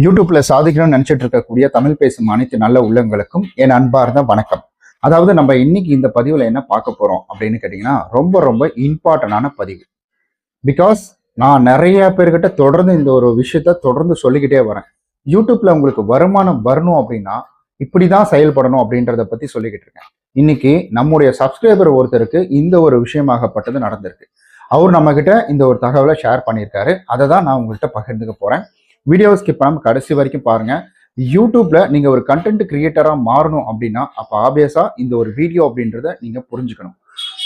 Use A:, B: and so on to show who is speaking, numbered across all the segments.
A: யூடியூப்ல சாதிக்கணும்னு நினைச்சிட்டு இருக்கக்கூடிய தமிழ் பேசும் அனைத்து நல்ல உள்ளங்களுக்கும் என் அன்பார்ந்த வணக்கம். அதாவது நம்ம இன்னைக்கு இந்த பதிவுல என்ன பார்க்க போறோம் அப்படின்னு கேட்டீங்கன்னா, ரொம்ப ரொம்ப இம்பார்ட்டன்டான பதிவு. பிகாஸ் நான் நிறைய பேர்கிட்ட தொடர்ந்து இந்த ஒரு விஷயத்த தொடர்ந்து சொல்லிக்கிட்டே வரேன். யூடியூப்ல உங்களுக்கு வருமானம் வரணும் அப்படின்னா இப்படிதான் செயல்படணும் அப்படின்றத பத்தி சொல்லிக்கிட்டு இருக்கேன். இன்னைக்கு நம்முடைய சப்ஸ்கிரைபர் ஒருத்தருக்கு இந்த ஒரு விஷயமாகப்பட்டது நடந்திருக்கு. அவர் நம்ம கிட்ட இந்த ஒரு தகவலை ஷேர் பண்ணியிருக்காரு. அதை தான் நான் உங்கள்கிட்ட பகிர்ந்துக்க போறேன். வீடியோ ஸ்கிப் பண்ணாம கடைசி வரைக்கும் பாருங்க. யூடியூப்ல நீங்க ஒரு கண்டென்ட் கிரியேட்டரா மாறணும் அப்படின்னா அப்ப ஆப்வியஸா இந்த ஒரு வீடியோ அப்படின்றத நீங்க புரிஞ்சுக்கணும்.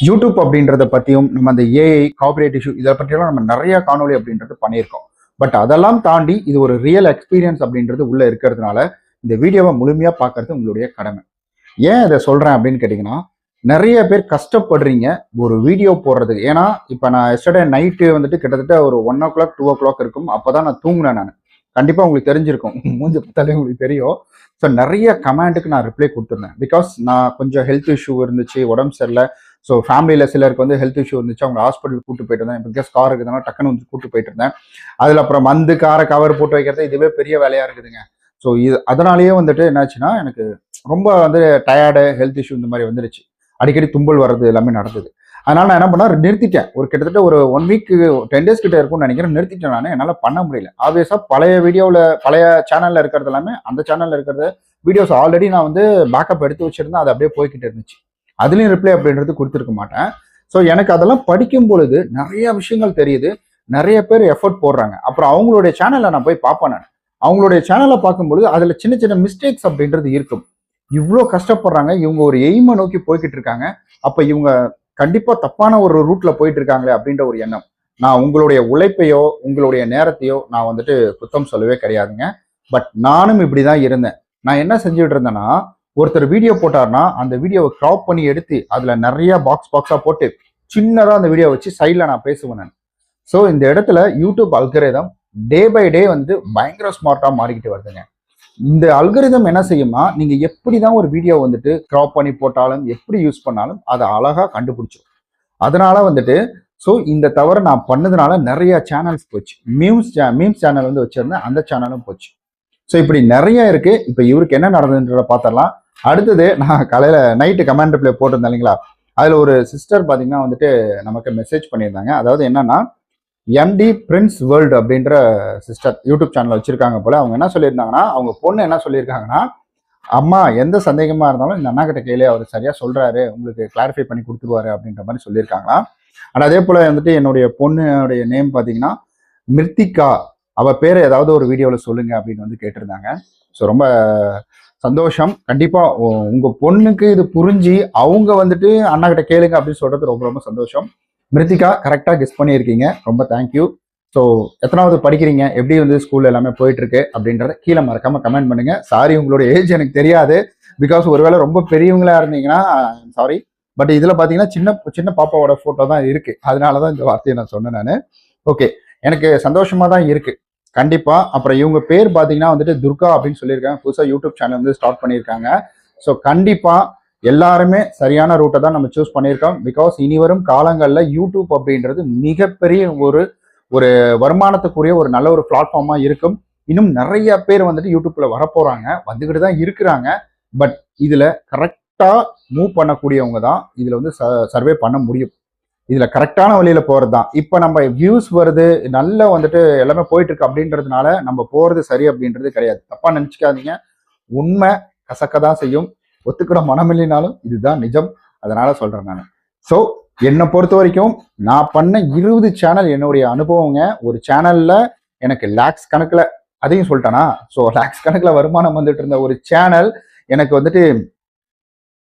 A: யூடியூப் அப்படின்றத பத்தியும் நம்ம அந்த ஏஐ கார்பரேட் இஷ்யூ இதை பற்றியெல்லாம் நம்ம நிறைய காணொலி அப்படின்றது பண்ணியிருக்கோம். பட் அதெல்லாம் தாண்டி இது ஒரு ரியல் எக்ஸ்பீரியன்ஸ் அப்படின்றது உள்ள இருக்கிறதுனால இந்த வீடியோவை முழுமையா பார்க்கறது உங்களுடைய கடமை. ஏன் இதை சொல்றேன் அப்படின்னு கேட்டீங்கன்னா, நிறைய பேர் கஷ்டப்படுறீங்க ஒரு வீடியோ போடுறதுக்கு. ஏன்னா இப்போ நான் எஸ்டர்டே நைட்டு வந்துட்டு கிட்டத்தட்ட ஒரு 1 o'clock 2 o'clock இருக்கும். அப்போதான் நான் தூங்கினேன். நான் கண்டிப்பாக உங்களுக்கு தெரிஞ்சிருக்கும், மூஞ்சி பார்த்தாலே உங்களுக்கு தெரியும். ஸோ நிறைய கமெண்ட்டுக்கு நான் ரிப்ளை கொடுத்துருந்தேன். பிகாஸ் நான் கொஞ்சம் ஹெல்த் இஷ்யூ இருந்துச்சு, உடம்பு சரியில்லை. ஸோ ஃபேமிலியில் சிலருக்கு வந்து ஹெல்த் இஷ்யூ இருந்துச்சு, அவங்க ஹாஸ்பிட்டலுக்கு கூட்டு போயிட்டு இருந்தேன். பிகாஸ் கார் இருக்குதுன்னா டக்குன்னு வந்து கூட்டு போயிட்டு இருந்தேன். அதில் அப்புறம் வந்து காரை கவர் போட்டு வைக்கிறது இதுவே பெரிய வேலையாக இருக்குதுங்க. ஸோ இது அதனாலேயே வந்துட்டு என்னாச்சுன்னா எனக்கு ரொம்ப வந்து டயர்டு, ஹெல்த் இஷ்யூ இந்த மாதிரி வந்துருச்சு. அடிக்கடி தும்பல் வர்றது எல்லாமே நடந்தது. அதனால நான் என்ன பண்ணேன், நிறுத்திட்டேன். ஒரு கிட்டத்தட்ட ஒரு 1 week 10 days கிட்ட இருக்கும்னு நினைக்கிறேன். நிறுத்திட்டேன். நான் என்னால் பண்ண முடியல. ஆப்வியஸா பழைய வீடியோவில் பழைய சேனல்ல இருக்கிறது எல்லாமே அந்த சேனல்ல இருக்கிறது வீடியோஸ் ஆல்ரெடி நான் வந்து பேக்கப் எடுத்து வச்சிருந்தேன். அது அப்படியே போய்கிட்டு இருந்துச்சு. அதுலயும் ரிப்ளை அப்படின்றது கொடுத்துருக்க மாட்டேன். ஸோ எனக்கு அதெல்லாம் படிக்கும் பொழுது நிறைய விஷயங்கள் தெரியுது. நிறைய பேர் எஃபர்ட் போடுறாங்க. அப்புறம் அவங்களுடைய சேனல்ல நான் போய் பார்ப்பேன். நான் அவங்களுடைய சேனலை பார்க்கும்பொழுது அதுல சின்ன சின்ன மிஸ்டேக்ஸ் அப்படின்றது இருக்கும். இவ்வளோ கஷ்டப்படுறாங்க, இவங்க ஒரு எய்மை நோக்கி போய்கிட்டு இருக்காங்க. அப்ப இவங்க கண்டிப்பா தப்பான ஒரு ரூட்ல போயிட்டு இருக்காங்களே அப்படின்ற ஒரு எண்ணம். நான் உங்களுடைய உழைப்பையோ உங்களுடைய நேரத்தையோ நான் வந்துட்டு குத்தம் சொல்லவே கிடையாதுங்க. பட் நானும் இப்படிதான் இருந்தேன். நான் என்ன செஞ்சுட்டு இருந்தேன்னா, ஒருத்தர் வீடியோ போட்டார்னா அந்த வீடியோவை கிராப் பண்ணி எடுத்து அதுல நிறைய பாக்ஸா போட்டு சின்னதா அந்த வீடியோ வச்சு சைட்ல நான் பேசுவேன் நான். ஸோ இந்த இடத்துல YouTube algorithm day by day வந்து பயங்கர ஸ்மார்ட்டா மாறிக்கிட்டு வருதுங்க. இந்த அல்கரிதம் என்ன செய்யுமா, நீங்க எப்படிதான் ஒரு வீடியோ வந்துட்டு கிராப் பண்ணி போட்டாலும் எப்படி யூஸ் பண்ணாலும் அதை அழகா கண்டுபிடிச்சிடும். அதனால வந்துட்டு ஸோ இந்த தவிர நான் பண்ணதுனால நிறைய சேனல்ஸ் போச்சு. மீம்ஸ் சேனல் வந்து வச்சிருந்தேன், அந்த சேனலும் போச்சு. ஸோ இப்படி நிறைய இருக்கு. இப்போ இவருக்கு என்ன நடந்ததுன்றத பார்த்துடலாம். அடுத்தது நான் காலையில நைட்டு கமெண்ட் ரிப்ளை போட்டிருந்தேன் இல்லைங்களா, அதுல ஒரு சிஸ்டர் பார்த்தீங்கன்னா வந்துட்டு நமக்கு மெசேஜ் பண்ணியிருந்தாங்க. அதாவது என்னன்னா, எம்டி பிரின்ஸ் வேர்ல்டு அப்படின்ற சிஸ்டர் யூடியூப் சேனல் வச்சிருக்காங்க போல. அவங்க என்ன சொல்லியிருந்தாங்கன்னா, அவங்க பொண்ணு என்ன சொல்லியிருக்காங்கன்னா, அம்மா எந்த சந்தேகமா இருந்தாலும் இந்த அண்ணா கிட்ட கேளு, அவர் சரியா சொல்றாரு, உங்களுக்கு கிளாரிஃபை பண்ணி கொடுத்துருவாரு அப்படின்ற மாதிரி சொல்லியிருக்காங்களா. ஆனால் அதே போல வந்துட்டு என்னுடைய பொண்ணுடைய நேம் பார்த்தீங்கன்னா மிர்த்திகா. அவ பேரை ஏதாவது ஒரு வீடியோவில் சொல்லுங்க அப்படின்னு வந்து கேட்டிருந்தாங்க. ஸோ ரொம்ப சந்தோஷம். கண்டிப்பா உங்க பொண்ணுக்கு இது புரிஞ்சு அவங்க வந்துட்டு அண்ணா கிட்ட கேளுங்க அப்படின்னு சொல்றது ரொம்ப ரொம்ப சந்தோஷம். மிருத்திகா கரெக்டாக கெஸ் பண்ணியிருக்கீங்க. ரொம்ப தேங்க்யூ. ஸோ எத்தனாவது படிக்கிறீங்க, எப்படி வந்து ஸ்கூல் எல்லாமே போயிட்டு இருக்கு அப்படின்றத கீழே மறக்காம கமெண்ட் பண்ணுங்க. சாரி, உங்களோட ஏஜ் எனக்கு தெரியாது. பிகாஸ் ஒருவேளை ரொம்ப பெரியவங்களா இருந்தீங்கன்னா சாரி. பட் இதுல பாத்தீங்கன்னா சின்ன சின்ன பாப்பாவோட போட்டோ தான் இருக்கு. அதனாலதான் இந்த வார்த்தையை நான் சொன்னேன் நான். ஓகே, எனக்கு சந்தோஷமா தான் இருக்கு கண்டிப்பா. அப்புறம் இவங்க பேர் பாத்தீங்கன்னா வந்துட்டு துர்கா அப்படின்னு சொல்லியிருக்காங்க. புதுசா யூடியூப் சேனல் வந்து ஸ்டார்ட் பண்ணியிருக்காங்க. ஸோ கண்டிப்பா எல்லாருமே சரியான ரூட்டை தான் நம்ம சூஸ் பண்ணியிருக்கோம். பிகாஸ் இனி வரும் காலங்களில் யூடியூப் அப்படின்றது மிகப்பெரிய ஒரு வருமானத்துக்குரிய ஒரு நல்ல ஒரு பிளாட்ஃபார்மா இருக்கும். இன்னும் நிறைய பேர் வந்துட்டு யூடியூப்ல வரப்போறாங்க, வந்துகிட்டு தான் இருக்கிறாங்க. பட் இதுல கரெக்டா மூவ் பண்ணக்கூடியவங்க தான் இதுல வந்து சர்வே பண்ண முடியும். இதுல கரெக்டான வழியில போறது தான். இப்ப நம்ம வியூஸ் வருது, நல்லா வந்துட்டு எல்லாமே போயிட்டு இருக்கு அப்படின்றதுனால நம்ம போறது சரி அப்படின்றது கிடையாது. தப்பா நினைச்சுக்காதீங்க. உண்மை கசக்கதான் செய்யும். ஒத்துக்கிற மனமில்லைனாலும் இதுதான் நிஜம். அதனால சொல்றேன் நான். ஸோ என்னை பொறுத்த வரைக்கும் நான் பண்ண 20 சேனல் என்னுடைய அனுபவங்க. ஒரு சேனல்ல எனக்கு லேக்ஸ் கணக்குல, அதையும் சொல்லிட்டேனா, ஸோ லேக்ஸ் கணக்குல வருமானம் வந்துட்டு இருந்த ஒரு சேனல் எனக்கு வந்துட்டு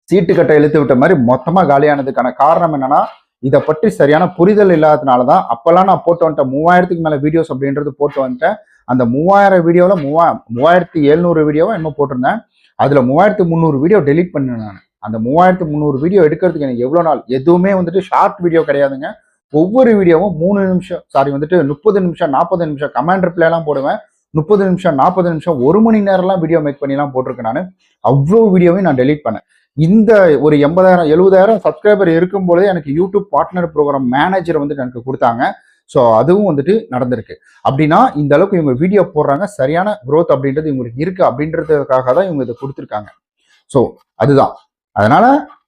A: சீட்டுக்கட்டை இழுத்து விட்ட மாதிரி மொத்தமா காலியானதுக்கான காரணம் என்னன்னா, இதை பற்றி சரியான புரிதல் இல்லாததுனாலதான். அப்பெல்லாம் நான் போட்டு வந்துட்டேன் 3000க்கு மேல வீடியோஸ் அப்படின்றது போட்டு வந்துட்டேன். அந்த 3000 வீடியோல 3700 வீடியோவா என்ன போட்டிருந்தேன். அதுல 3300 வீடியோ டெலிட் பண்ணேன் நான். அந்த 3300 வீடியோ எடுக்கிறதுக்கு எனக்கு எவ்வளவு நாள். எதுவுமே வந்துட்டு ஷார்ட் வீடியோ கிடையாதுங்க. ஒவ்வொரு வீடியோவும் 3 நிமிஷம், சாரி வந்துட்டு 30 நிமிஷம் 40 நிமிஷம் கமெண்ட் ரிப்ளை எல்லாம் போடுவேன். 30 நிமிஷம் 40 நிமிஷம் 1 மணி நேரம்லாம் வீடியோ மேக் பண்ணி எல்லாம் போட்டிருக்கேன் நான். அவ்வளோ வீடியோவையும் நான் டெலிட் பண்ணேன். இந்த ஒரு 80,000 70,000 சப்ஸ்கிரைபர் இருக்கும்போதே எனக்கு யூடியூப் பார்ட்னர் ப்ரோக்ராம் மேனேஜர் வந்து எனக்கு கொடுத்தாங்க. ஸோ அதுவும் வந்துட்டு நடந்திருக்கு. அப்படின்னா இந்த அளவுக்கு இவங்க வீடியோ போடுறாங்க, சரியான growth அப்படின்றது இவங்களுக்கு இருக்கு அப்படின்றதுக்காக தான் இவங்க இதை கொடுத்துருக்காங்க. ஸோ அதுதான். அதனால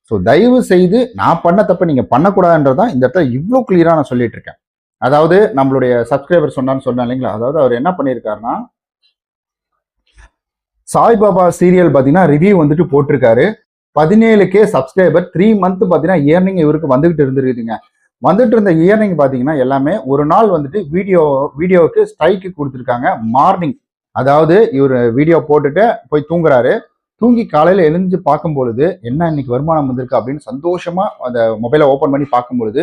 A: ஸோ தயவு செய்து நான் பண்ண தப்ப நீங்க பண்ணக்கூடாதுன்றதான் இந்த இடத்துல இவ்வளோ கிளியரா நான் சொல்லிட்டு இருக்கேன். அதாவது நம்மளுடைய சப்ஸ்கிரைபர் சொன்னா இல்லைங்களா, அதாவது அவர் என்ன பண்ணியிருக்காருன்னா, சாய்பாபா சீரியல் பார்த்தீங்கன்னா ரிவ்யூ வந்துட்டு போட்டிருக்காரு. 17K சப்ஸ்கிரைபர் 3 மந்த் பார்த்தீங்கன்னா இயர்னிங் இவருக்கு வந்துகிட்டு இருந்திருக்குதுங்க. வந்துட்டு இருந்த இயர்னிங் பார்த்தீங்கன்னா எல்லாமே ஒரு நாள் வந்துட்டு வீடியோவுக்கு ஸ்ட்ரைக்கு கொடுத்துருக்காங்க மார்னிங். அதாவது இவர் வீடியோ போட்டுட்டு போய் தூங்குறாரு. தூங்கி காலையில் எழுந்து பார்க்கும் பொழுது என்ன இன்னைக்கு வருமானம் வந்திருக்கு அப்படின்னு சந்தோஷமா அந்த மொபைலை ஓப்பன் பண்ணி பார்க்கும் பொழுது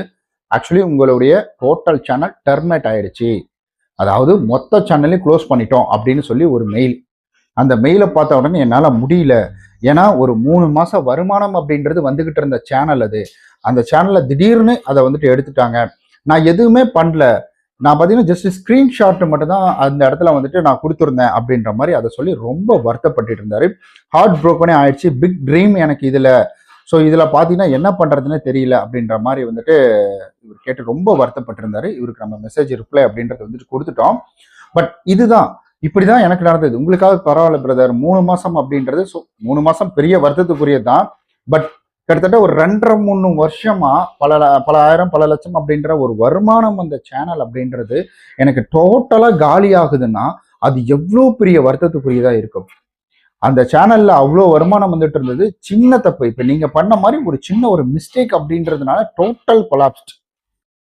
A: ஆக்சுவலி உங்களுடைய டோட்டல் சேனல் டெர்மினேட் ஆயிடுச்சு, அதாவது மொத்த சேனலையும் க்ளோஸ் பண்ணிட்டோம் அப்படின்னு சொல்லி ஒரு மெயில். அந்த மெயிலை பார்த்த உடனே என்னால் முடியல. ஏன்னா ஒரு 3 மாசம் வருமானம் அப்படின்றது வந்துகிட்டு இருந்த சேனல் அது. அந்த சேனல்ல திடீர்னு அதை வந்துட்டு எடுத்துட்டாங்க. நான் எதுவுமே பண்ணல, நான் பார்த்தீங்கன்னா ஜஸ்ட் ஸ்க்ரீன்ஷாட் மட்டும் தான் அந்த இடத்துல வந்துட்டு நான் கொடுத்துருந்தேன் அப்படின்ற மாதிரி அதை சொல்லி ரொம்ப வருத்தப்பட்டு இருந்தாரு. ஹார்ட் ப்ரோக்கனே ஆயிடுச்சு. பிக் ட்ரீம் எனக்கு இதில். ஸோ இதில் பார்த்தீங்கன்னா என்ன பண்ணுறதுன்னு தெரியல அப்படின்ற மாதிரி வந்துட்டு இவர் கேட்டு ரொம்ப வருத்தப்பட்டிருந்தாரு. இவருக்கு நம்ம மெசேஜ் ரிப்ளை அப்படின்றத வந்துட்டு கொடுத்துட்டோம். பட் இதுதான், இப்படிதான் எனக்கு நடந்தது. உங்களுக்காக பரவாயில்ல பிரதர், 3 மாசம் அப்படின்றது. ஸோ 3 மாசம் பெரிய வருத்தத்துக்குரியது தான். பட் கிட்டத்தட்ட ஒரு 2.5-3 வருஷமா பல ஆயிரம் பல லட்சம் அப்படின்ற ஒரு வருமானம் அந்த சேனல் அப்படின்றது எனக்கு டோட்டலா காலி ஆகுதுன்னா அது எவ்வளோ பெரிய வருத்தத்துக்குரியதா இருக்கும். அந்த சேனல்ல அவ்வளோ வருமானம் வந்துட்டு இருந்தது. சின்ன தப்பு, இப்ப நீங்க பண்ண மாதிரி ஒரு சின்ன ஒரு மிஸ்டேக் அப்படின்றதுனால டோட்டல் கொலாப்ஸ்ட்,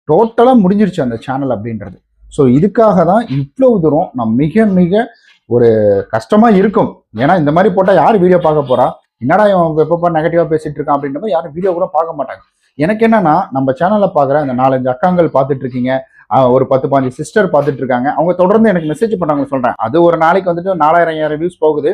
A: டோட்டலா முடிஞ்சிருச்சு அந்த சேனல் அப்படின்றது. ஸோ இதுக்காக தான் இவ்வளவு தூரம் நான் மிக மிக ஒரு கஷ்டமா இருக்கும். ஏன்னா இந்த மாதிரி போட்டா யார் வீடியோ பார்க்க போறா, என்னடா இவன் எப்பப்பா நெகட்டிவா பேசிட்டு இருக்கான் அப்படின்ற மாதிரி யாரும் வீடியோ கூட பார்க்க மாட்டாங்க. எனக்கு என்னன்னா நம்ம சேனல்ல பாக்குற அந்த 4-5 அக்காங்கள் பார்த்துட்டு இருக்கீங்க, ஒரு 10-15 சிஸ்டர் பார்த்துட்டு இருக்காங்க. அவங்க தொடர்ந்து எனக்கு மெசேஜ் பண்ணாங்க. சொல்றேன், அது ஒரு நாளைக்கு வந்துட்டு 4000 வியூஸ் போகுது.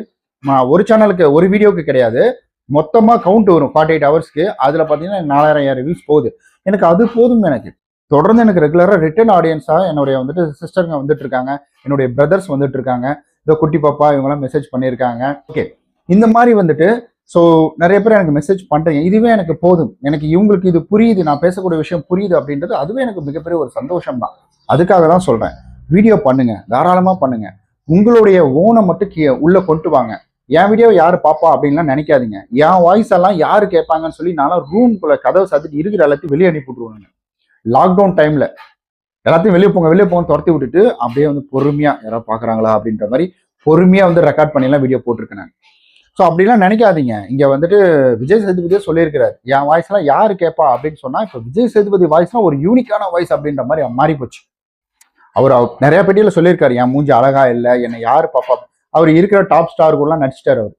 A: ஒரு சேனலுக்கு ஒரு வீடியோக்கு கிடையாது, மொத்தமா கவுண்ட் வரும் 48 ஹவர்ஸ்க்கு. அதுல பாத்தீங்கன்னா 4000 வியூஸ் போகுது. எனக்கு அது போதும். எனக்கு தொடர்ந்து எனக்கு ரெகுலரா ரிட்டர்ன் ஆடியன்ஸா என்னுடைய வந்துட்டு சிஸ்டருங்க வந்துட்டு இருக்காங்க, என்னுடைய பிரதர்ஸ் வந்துட்டு இருக்காங்க, இந்த குட்டி பாப்பா இவங்கெல்லாம் மெசேஜ் பண்ணியிருக்காங்க. ஓகே, இந்த மாதிரி வந்துட்டு ஸோ நிறைய பேர் எனக்கு மெசேஜ் பண்றீங்க. இதுவே எனக்கு போதும். எனக்கு இவங்களுக்கு இது புரியுது, நான் பேசக்கூடிய விஷயம் புரியுது அப்படின்றது அதுவே எனக்கு மிகப்பெரிய ஒரு சந்தோஷம் தான். அதுக்காக தான் சொல்றேன், வீடியோ பண்ணுங்க, தாராளமா பண்ணுங்க. உங்களுடைய ஓனை மட்டும் உள்ள கொண்டு வாங்க. என் வீடியோ யாரு பாப்பா அப்படின்லாம் நினைக்காதீங்க. என் வாய்ஸ் எல்லாம் யாரு கேட்பாங்கன்னு சொல்லி நான் ரூம்குள்ள கதவை சாத்திட்டு இருக்கிற எல்லாத்தையும் வெளியே அனுப்பி விட்டுருவாங்க. லாக்டவுன் டைம்ல எல்லாத்தையும் வெளியே போங்க துரத்தி விட்டுட்டு அப்படியே வந்து பொறுமையா யாராவது பாக்குறாங்களா அப்படின்ற மாதிரி பொறுமையா வந்து ரெக்கார்ட் பண்ணிலாம் வீடியோ போட்டிருக்கேன். ஸோ அப்படிலாம் நினைக்காதீங்க. இங்க வந்துட்டு விஜய் சேதுபதியே சொல்லியிருக்கிறார், என் வாய்ஸ் எல்லாம் யாரு கேட்பா அப்படின்னு சொன்னா, இப்ப விஜய் சேதுபதி வாய்ஸ்லாம் ஒரு யூனிக்கான வாய்ஸ் அப்படின்ற மாதிரி மாறி போச்சு. அவர் நிறைய பேட்டியில சொல்லியிருக்காரு, என் மூஞ்சி அழகா இல்லை, என்னை யாரு பாப்பா. அவர் இருக்கிற டாப் ஸ்டார் கூட நடிச்சிட்டாரு. அவர்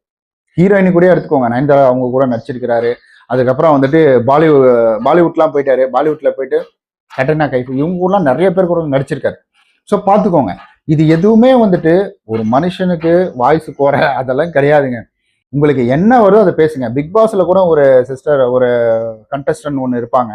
A: ஹீரோயின் கூட எடுத்துக்கோங்க, நயன்தாரா அவங்க கூட நடிச்சிருக்கிறாரு. அதுக்கப்புறம் வந்துட்டு பாலிவுட்லாம் போயிட்டாரு. பாலிவுட்ல போயிட்டு கட்ரினா கைஃப் இவங்க கூடலாம் நிறைய பேர் கூட நடிச்சிருக்காரு. ஸோ பார்த்துக்கோங்க, இது எதுவுமே வந்துட்டு ஒரு மனுஷனுக்கு வாய்ஸ் குறை அதெல்லாம் கிடையாதுங்க. உங்களுக்கு என்ன வருதோ அதை பேசுங்க. பிக் பாஸ்ல கூட ஒரு சிஸ்டர், ஒரு கண்டஸ்டன்ட் ஒன்று இருப்பாங்க.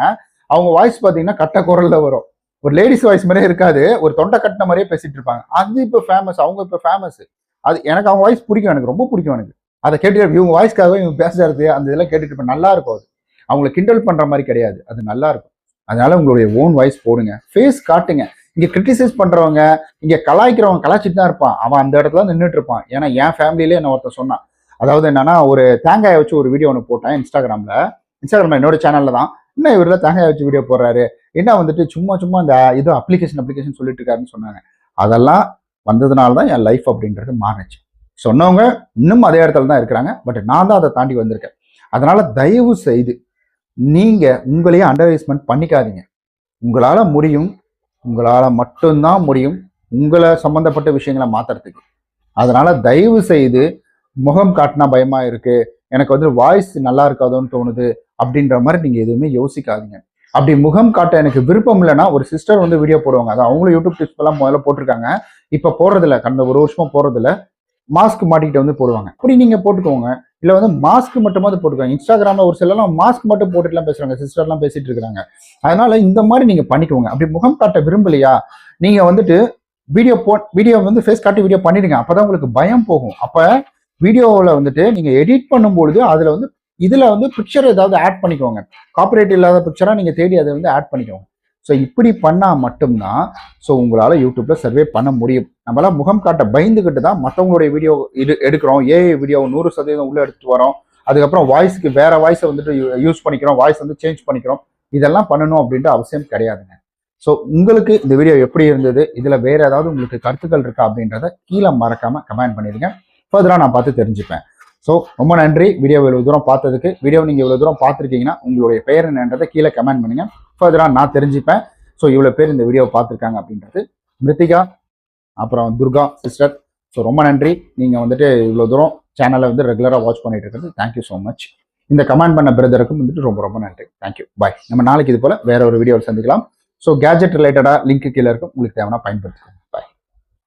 A: அவங்க வாய்ஸ் பார்த்தீங்கன்னா கட்ட குரல்ல வரும். ஒரு லேடிஸ் வாய்ஸ் மாதிரியே இருக்காது, ஒரு தொண்டை கட்டின மாதிரியே பேசிட்டு இருப்பாங்க. அது இப்போ ஃபேமஸ், அவங்க இப்போ ஃபேமஸ். அது எனக்கு அவங்க வாய்ஸ் பிடிக்கும், எனக்கு ரொம்ப பிடிக்கும். எனக்கு அதை கேட்டு இவங்க வாய்ஸ்க்காகவே இவங்க பேசுறது அந்த இதெல்லாம் கேட்டுட்டு இருப்பேன். நல்லா இருக்கும். அது அவங்களை கிண்டல் பண்ற மாதிரி கிடையாது, அது நல்லா இருக்கும். அதனால உங்களுடைய ஓன் வாய்ஸ் போடுங்க, ஃபேஸ் காட்டுங்க. இங்க கிரிட்டிசைஸ் பண்றவங்க, இங்க கலாய்க்கிறவங்க கலாய்ச்சிட்டு தான் இருப்பான். அவன் அந்த இடத்துல நின்றுட்டு இருப்பான். ஏன்னா என் ஃபேமிலியிலே என்ன ஒருத்தர் சொன்னான். அதாவது என்னன்னா, ஒரு தேங்காயை வச்சு ஒரு வீடியோ ஒன்று போட்டேன் இன்ஸ்டாகிராம்ல என்னோட சேனல்ல தான். என்ன இவருல தேங்காயை வச்சு வீடியோ போடுறாரு, என்ன வந்துட்டு சும்மா இந்த இது அப்ளிகேஷன் சொல்லிட்டு இருக்காருன்னு சொன்னாங்க. அதெல்லாம் வந்ததுனால தான் என் லைஃப் அப்படின்றது மாறிச்சு. சொன்னவங்க இன்னும் அதே இடத்துல தான் இருக்கிறாங்க. பட் நான் தான் அதை தாண்டி வந்திருக்கேன். அதனால தயவு செய்து நீங்க உங்களையே அண்டர்எஸ்டிமேட் பண்ணிக்காதீங்க. உங்களால முடியும், உங்களால மட்டும்தான் முடியும் உங்களை சம்பந்தப்பட்ட விஷயங்களை மாத்துறதுக்கு. அதனால தயவு செய்து முகம் காட்டினா பயமா இருக்கு, எனக்கு வந்து வாய்ஸ் நல்லா இருக்காதோன்னு தோணுது அப்படின்ற மாதிரி நீங்க எதுவுமே யோசிக்காதீங்க. அப்படி முகம் காட்ட எனக்கு விருப்பம் இல்லைன்னா ஒரு சிஸ்டர் வந்து வீடியோ போடுவாங்க. அது அவங்களும் யூடியூப் டிப்ஸ் எல்லாம் முதல்ல போட்டிருக்காங்க, இப்ப போடுறதில்ல, கடந்த ஒரு வருஷமா போடுறதில்ல. மாஸ்க் மாட்டிக்கிட்டு வந்து போடுவாங்க. அப்படி நீங்க போட்டுக்கோங்க. இல்ல வந்து மாஸ்க் மட்டுமாவது போட்டுக்கோங்க. இன்ஸ்டாகிராம்ல ஒரு சிலர்லாம் மாஸ்க் மட்டும் போட்டுட்டுலாம் பேசுறாங்க, சிஸ்டர்லாம் பேசிட்டு இருக்காங்க. அதனால இந்த மாதிரி நீங்க பண்ணிக்கோங்க. அப்படி முகம் காட்ட விரும்பலையா, நீங்க வந்துட்டு வீடியோ வந்து ஃபேஸ் காட்டி வீடியோ பண்ணிடுங்க. அப்பதான் உங்களுக்கு பயம் போகும். அப்ப வீடியோவில் வந்துட்டு நீங்க எடிட் பண்ணும்பொழுது அதுல வந்து இதுல வந்து பிக்சர் ஏதாவது ஆட் பண்ணிக்கோங்க. காப்பிரைட் இல்லாத பிக்சரா நீங்க தேடி அதை வந்து ஆட் பண்ணிக்கோங்க. ஸோ இப்படி பண்ணால் மட்டும்தான் ஸோ உங்களால் யூடியூப்ல சர்வே பண்ண முடியும். நம்மளாம் முகம் காட்ட பயந்துக்கிட்டு தான் மற்றவங்களுடைய வீடியோ எடுக்கிறோம். ஏஐ வீடியோ 100% உள்ள எடுத்துட்டு வரோம். அதுக்கப்புறம் வாய்ஸ்க்கு வேற வாய்ஸை வந்துட்டு யூஸ் பண்ணிக்கிறோம், வாய்ஸ் வந்து சேஞ்ச் பண்ணிக்கிறோம். இதெல்லாம் பண்ணணும் அப்படின்ற அவசியம் கிடையாதுங்க. ஸோ உங்களுக்கு இந்த வீடியோ எப்படி இருந்தது, இதுல வேற ஏதாவது உங்களுக்கு கருத்துக்கள் இருக்கா அப்படின்றத கீழே மறக்காம கமெண்ட் பண்ணிடுங்க. ஃபர்தரா நான் பார்த்து தெரிஞ்சுப்பேன். ஸோ ரொம்ப நன்றி வீடியோ இவ்வளவு தூரம் பார்த்ததுக்கு. வீடியோ நீங்க இவ்வளவு தூரம் பார்த்துருக்கீங்கன்னா உங்களுடைய பெயர் என்னன்றதை கீழே கமெண்ட் பண்ணுங்க. ஃபர்தரா நான் தெரிஞ்சுப்பேன். ஸோ இவ்வளவு பேர் இந்த வீடியோ பார்த்துருக்காங்க அப்படின்றது. மிருத்திகா, அப்புறம் துர்கா சிஸ்டர், ஸோ ரொம்ப நன்றி. நீங்க வந்துட்டு இவ்வளவு தூரம் சேனலை வந்து ரெகுலரா வாட்ச் பண்ணிட்டு இருக்கிறது. Thank you so much. இந்த கமெண்ட் பண்ண பிரதருக்கும் வந்துட்டு ரொம்ப ரொம்ப நன்றி. தேங்க்யூ. பாய். நம்ம நாளைக்கு இது போல வேற ஒரு வீடியோவில் சந்திக்கலாம். ஸோ கேஜெட் ரிலேட்டடா லிங்க் கீழே இருக்கும், உங்களுக்கு தேவைன்னா பயன்படுத்திக்கோங்க. பாய்.